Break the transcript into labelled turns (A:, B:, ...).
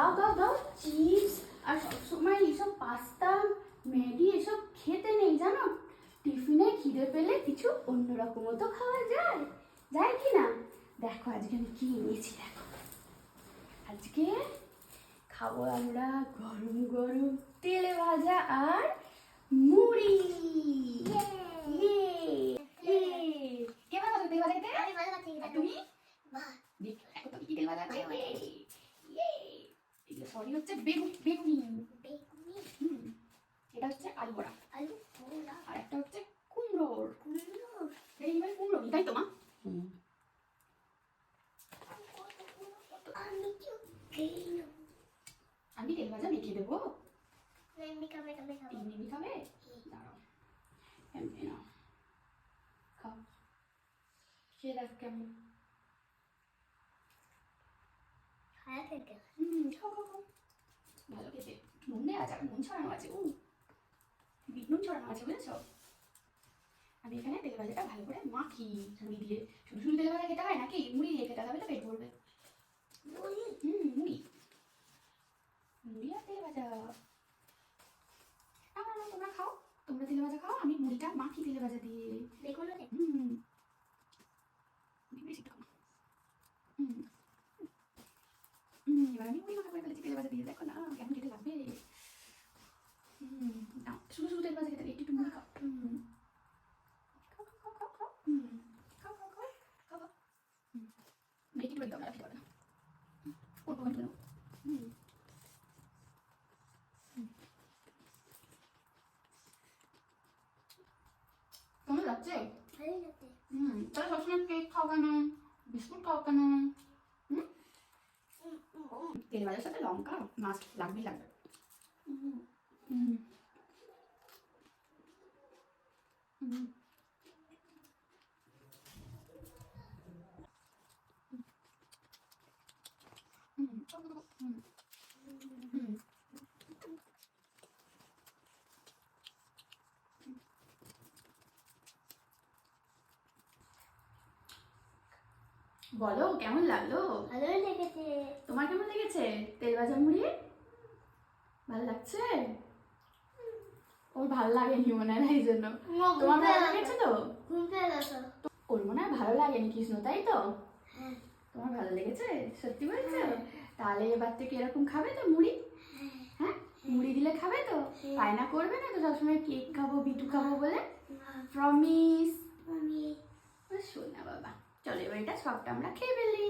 A: দাও দাও দাও, চিপস আর সবসময় এইসব পাস্তা ম্যাগি এসব খেতে নেই জানো। টিফিনে খিদে পেলে কিছু অন্যরকমও তো খাওয়া যায়, যায় কি না? দেখো আজকে আমি কি এনেছি, দেখো আজকে খাবো আমরা গরম গরম তেলে ভাজা আর মুড়ি। কে ভালো তেল ভাজা খেতে?
B: আমি ভালো খাচ্ছি।
A: তুমি?
B: বাহ,
A: দেখ দেখো তো কি তেল ভাজা আছে। এগুলো সবই হচ্ছে বেগুনি।
B: বেগুনি,
A: এটা হচ্ছে আলু বড়া,
B: আলু পোড়া,
A: আর একটা হচ্ছে কুমড়োর।
B: কুমড়ো,
A: এইবার কুমড়ো তাই তো মা?
B: আমি কি খেয়ে নেব?
A: আমি তেল ভাজা মেখে দেবো।
B: এমনি খাবে খাবে খাবে।
A: এমনি খাবে? দাঁড়াও, এমনি নাও, খাও, খেয়ে দেখ কেমন।
B: খায়া থেকে
A: খাও খাও খাও, ভালো খেতে। নুন দেওয়া আছে, নুন ছড়ানো আছে। বিট নুন ছড়ানো আছে, বুঝেছো? আমি এখানে তেল ভাজাটা ভালো করে মাখি মুড়ি দিয়ে। শুধু শুধু তেল ভাজা খেতে হয় নাকি? মুড়ি দিয়ে খেতে হবে তো পেট ভরবে।
B: মুড়ি,
A: মুড়ি, মুড়ি আর তেল ভাজা। না না না, তোমরা খাও, তোমরা তেলে ভাজা খাও, আমি মুড়িটা মাখি তেলে ভাজা দিয়ে।
B: বেগুন আছে?
A: বেশি খাও না। এবার আমি মুড়ি মাখা করে ফেলেছি তেলে ভাজা দিয়ে, দেখো না কেমন খেতে লাগবে। না, শুধু শুধু তেল ভাজা খেতে একটু একটু মুড়ি খাও। খাও খাও খাও খাও খাও, খাও খাও খাও খাও খাও। একটু একদম না, খেতে পারে না। কোন কোন কেন? কেমন লাগছে?
B: ভালোই লাগছে।
A: তাহলে সবসময় কেক খাও কেন, বিস্কুট খাও কেন? তেল ভাজার সাথে লঙ্কা মাস্ট লাগবেই লাগবে। বলো কেমন লাগলো?
B: ভালোই লেগেছে।
A: তোমার কেমন লেগেছে তেল ভাজা মুড়ি? ভালো লাগছে? ওর ভালো লাগেনি মনে হয়, এই জন্য। তোমার ভালো লেগেছে তো?
B: ঘুম পেয়ে গেছে।
A: ওর মনে হয় ভালো লাগেনি কৃষ্ণ, তাই তো?
B: হ্যাঁ
A: তোমার ভালো লেগেছে? সত্যি বলছো? তাহলে এবার থেকে এরকম খাবে তো মুড়ি? হ্যাঁ, মুড়ি দিলে খাবে তো? বায়না করবে না তো সবসময় কেক খাবো বিটু খাবো বলে? প্রমিস?
B: আমি
A: শোন না বাবা, চলো এবার এটা সবটা আমরা খেয়ে ফেলি।